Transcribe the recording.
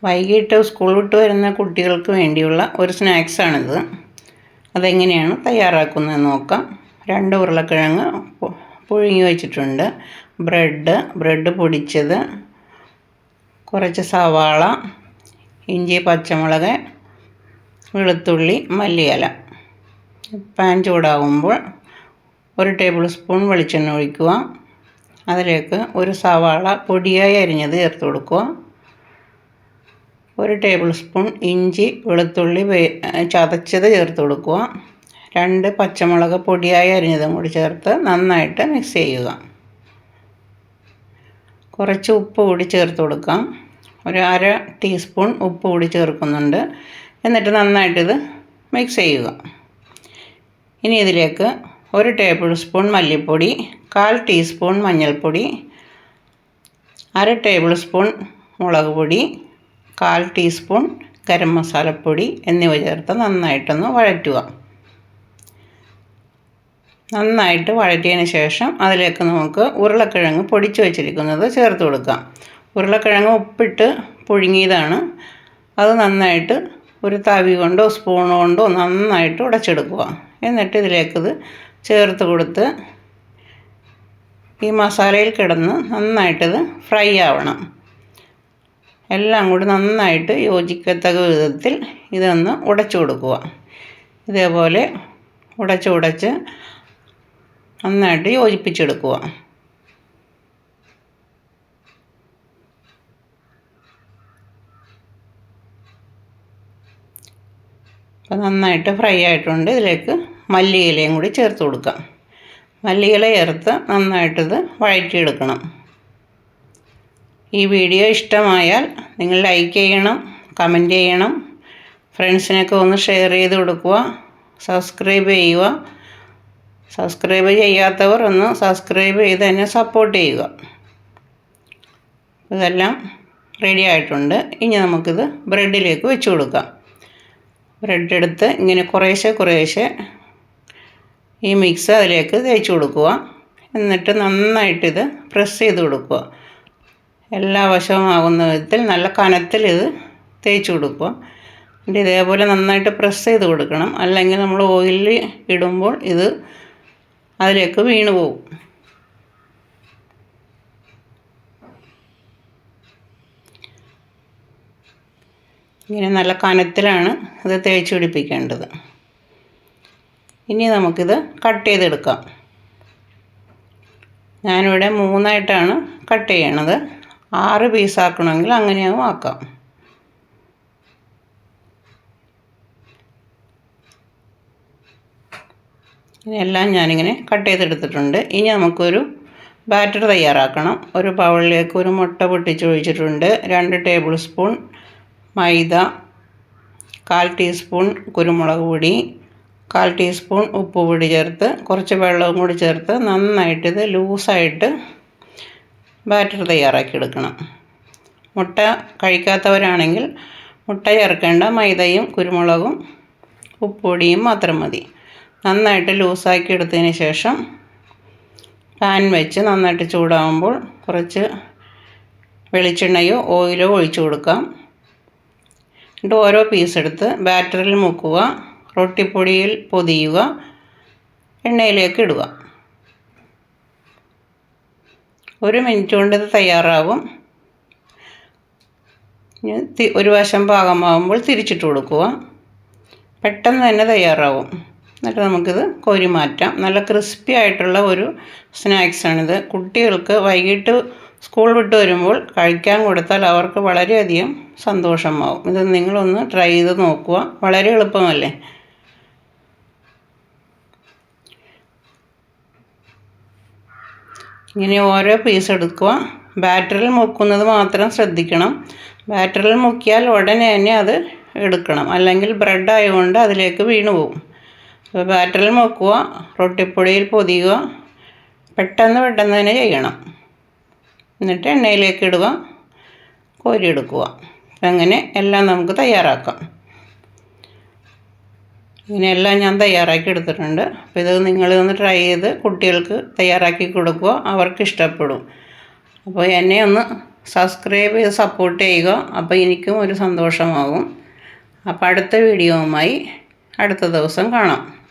വൈകിട്ട് സ്കൂൾ വിട്ട് വരുന്ന കുട്ടികൾക്ക് വേണ്ടിയുള്ള ഒരു സ്നാക്സാണിത്. അതെങ്ങനെയാണ് തയ്യാറാക്കുന്നതെന്ന് നോക്കാം. 2 ഉരുളക്കിഴങ്ങ് പുഴുങ്ങി വെച്ചിട്ടുണ്ട്, ബ്രെഡ് പൊടിച്ചത്, കുറച്ച് സവാള, ഇഞ്ചി, പച്ചമുളക്, വെളുത്തുള്ളി, മല്ലിയില. പാൻ ചൂടാകുമ്പോൾ 1 ടേബിൾ സ്പൂൺ വെളിച്ചെണ്ണ ഒഴിക്കുക. അതിലേക്ക് ഒരു സവാള പൊടിയായി അരിഞ്ഞത് ചേർത്ത് കൊടുക്കുക. 1 ടേബിൾ സ്പൂൺ ഇഞ്ചി വെളുത്തുള്ളി ചതച്ചത് ചേർത്ത് കൊടുക്കുക. 2 പച്ചമുളക് പൊടിയായി അരിഞ്ഞതും കൂടി ചേർത്ത് നന്നായിട്ട് മിക്സ് ചെയ്യുക. കുറച്ച് ഉപ്പ് കൂടി ചേർത്ത് കൊടുക്കാം. ഒരു 1/2 ടീസ്പൂൺ ഉപ്പ് കൂടി ചേർക്കുന്നുണ്ട്. എന്നിട്ട് നന്നായിട്ടിത് മിക്സ് ചെയ്യുക. ഇനി ഇതിലേക്ക് 1 ടേബിൾ സ്പൂൺ മല്ലിപ്പൊടി, 1/4 ടീസ്പൂൺ മഞ്ഞൾപ്പൊടി, 1/2 ടേബിൾ സ്പൂൺ മുളക് പൊടി, 1/4 ടീസ്പൂൺ ഗരം മസാലപ്പൊടി എന്നിവ ചേർത്ത് നന്നായിട്ടൊന്ന് വഴറ്റുക. നന്നായിട്ട് വഴറ്റിയതിന് ശേഷം അതിലേക്ക് നമുക്ക് ഉരുളക്കിഴങ്ങ് പൊടിച്ച് വെച്ചിരിക്കുന്നത് ചേർത്ത് കൊടുക്കാം. ഉരുളക്കിഴങ്ങ് ഉപ്പിട്ട് പുഴുങ്ങിയതാണ്. അത് നന്നായിട്ട് ഒരു തവി കൊണ്ടോ സ്പൂൺ കൊണ്ടോ നന്നായിട്ട് ഉടച്ചെടുക്കുക. എന്നിട്ട് ഇതിലേക്കിത് ചേർത്ത് കൊടുത്ത് ഈ മസാലയിൽ കിടന്ന് നന്നായിട്ടിത് ഫ്രൈ ആവണം. എല്ലാം കൂടി നന്നായിട്ട് യോജിക്കത്തക്ക വിധത്തിൽ ഇതൊന്ന് ഉടച്ചു കൊടുക്കുക. ഇതേപോലെ ഉടച്ച് നന്നായിട്ട് യോജിപ്പിച്ചെടുക്കുക. അപ്പോൾ നന്നായിട്ട് ഫ്രൈ ആയിട്ടുണ്ട്. ഇതിലേക്ക് മല്ലിയിലയും കൂടി ചേർത്ത് കൊടുക്കാം. മല്ലിയില ചേർത്ത് നന്നായിട്ടിത് വഴറ്റിയെടുക്കണം. ഈ വീഡിയോ ഇഷ്ടമായാൽ നിങ്ങൾ ലൈക്ക് ചെയ്യണം, കമൻറ്റ് ചെയ്യണം, ഫ്രണ്ട്സിനൊക്കെ ഒന്ന് ഷെയർ ചെയ്ത് കൊടുക്കുക, സബ്സ്ക്രൈബ് ചെയ്യുക. സബ്സ്ക്രൈബ് ചെയ്യാത്തവർ ഒന്ന് സബ്സ്ക്രൈബ് ചെയ്ത് എന്നെ സപ്പോർട്ട് ചെയ്യുക. ഇതെല്ലാം റെഡി ആയിട്ടുണ്ട്. ഇനി നമുക്കിത് ബ്രെഡിലേക്ക് വെച്ച് കൊടുക്കാം. ബ്രെഡ് എടുത്ത് ഇങ്ങനെ കുറേശ്ശെ ഈ മിക്സ് അതിലേക്ക് തേച്ച് കൊടുക്കുക. എന്നിട്ട് നന്നായിട്ടിത് പ്രസ് ചെയ്ത് കൊടുക്കുക. എല്ലാ വശവും ആകുന്ന വിധത്തിൽ നല്ല കനത്തിൽ ഇത് തേച്ച് കൊടുക്കുക. എന്നിട്ട് ഇതേപോലെ നന്നായിട്ട് പ്രസ് ചെയ്ത് കൊടുക്കണം. അല്ലെങ്കിൽ നമ്മൾ ഓയിലിൽ ഇടുമ്പോൾ ഇത് അതിലേക്ക് വീണ് പോകും. ഇങ്ങനെ നല്ല കനത്തിലാണ് ഇത് തേച്ച് പിടിപ്പിക്കേണ്ടത്. ഇനി നമുക്കിത് കട്ട് ചെയ്തെടുക്കാം. ഞാനിവിടെ 3ആയിട്ടാണ് കട്ട് ചെയ്യണത്. 6 പീസാക്കണമെങ്കിൽ അങ്ങനെയും ആക്കാം. ഇതെല്ലാം ഞാനിങ്ങനെ കട്ട് ചെയ്തെടുത്തിട്ടുണ്ട്. ഇനി നമുക്കൊരു ബാറ്റർ തയ്യാറാക്കണം. ഒരു ബൗളിലേക്ക് ഒരു മുട്ട പൊട്ടിച്ചൊഴിച്ചിട്ടുണ്ട്. 2 ടേബിൾ സ്പൂൺ മൈദ, 1/4 ടീസ്പൂൺ കുരുമുളക് പൊടി, 1/4 ടീസ്പൂൺ ഉപ്പ് പൊടി ചേർത്ത് കുറച്ച് വെള്ളവും കൂടി ചേർത്ത് നന്നായിട്ടിത് ലൂസായിട്ട് ബാറ്റർ തയ്യാറാക്കിയെടുക്കണം. മുട്ട കഴിക്കാത്തവരാണെങ്കിൽ മുട്ട ചേർക്കേണ്ട, മൈദയും കുരുമുളകും ഉപ്പുപൊടിയും മാത്രം മതി. നന്നായിട്ട് ലൂസാക്കി എടുത്തതിന് ശേഷം പാൻ വെച്ച് നന്നായിട്ട് ചൂടാകുമ്പോൾ കുറച്ച് വെളിച്ചെണ്ണയോ ഓയിലോ ഒഴിച്ചു കൊടുക്കാം. എന്നിട്ട് ഓരോ പീസ് എടുത്ത് ബാറ്ററിൽ മുക്കുക, റൊട്ടിപ്പൊടിയിൽ പൊതിയുക, എണ്ണയിലേക്ക് ഇടുക. 1 മിനിറ്റ് കൊണ്ട് ഇത് തയ്യാറാകും. ഒരു വശം പാകമാകുമ്പോൾ തിരിച്ചിട്ട് കൊടുക്കുക. പെട്ടെന്ന് തന്നെ തയ്യാറാവും. എന്നിട്ട് നമുക്കിത് കോരി മാറ്റാം. നല്ല ക്രിസ്പി ആയിട്ടുള്ള ഒരു സ്നാക്സാണിത്. കുട്ടികൾക്ക് വൈകിട്ട് സ്കൂൾ വിട്ട് വരുമ്പോൾ കഴിക്കാൻ കൊടുത്താൽ അവർക്ക് വളരെയധികം സന്തോഷമാവും. ഇത് നിങ്ങളൊന്ന് ട്രൈ ചെയ്ത് നോക്കുക. വളരെ എളുപ്പമല്ലേ? ഇങ്ങനെ ഓരോ പീസ് എടുക്കുക. ബാറ്ററിൽ മുക്കുന്നത് മാത്രം ശ്രദ്ധിക്കണം. ബാറ്ററിൽ മുക്കിയാൽ ഉടനെ തന്നെ അത് എടുക്കണം, അല്ലെങ്കിൽ ബ്രെഡ് ആയതുകൊണ്ട് അതിലേക്ക് വീണു പോകും. അപ്പോൾ ബാറ്ററിൽ മുക്കുക, റൊട്ടിപ്പൊടിയിൽ പൊതിയുക, പെട്ടെന്ന് തന്നെ ചെയ്യണം. എന്നിട്ട് എണ്ണയിലേക്ക് ഇടുക, കോരിയെടുക്കുക. അങ്ങനെ എല്ലാം നമുക്ക് തയ്യാറാക്കാം. ഇങ്ങനെയെല്ലാം ഞാൻ തയ്യാറാക്കി എടുത്തിട്ടുണ്ട്. അപ്പോൾ ഇത് നിങ്ങളിതൊന്ന് ട്രൈ ചെയ്ത് കുട്ടികൾക്ക് തയ്യാറാക്കി കൊടുക്കുക. അവർക്ക് ഇഷ്ടപ്പെടും. അപ്പോൾ എന്നെ ഒന്ന് സബ്സ്ക്രൈബ് ചെയ്ത് സപ്പോർട്ട് ചെയ്യുക. അപ്പോൾ എനിക്കും ഒരു സന്തോഷമാകും. അപ്പോൾ അടുത്ത വീഡിയോവുമായി അടുത്ത ദിവസം കാണാം.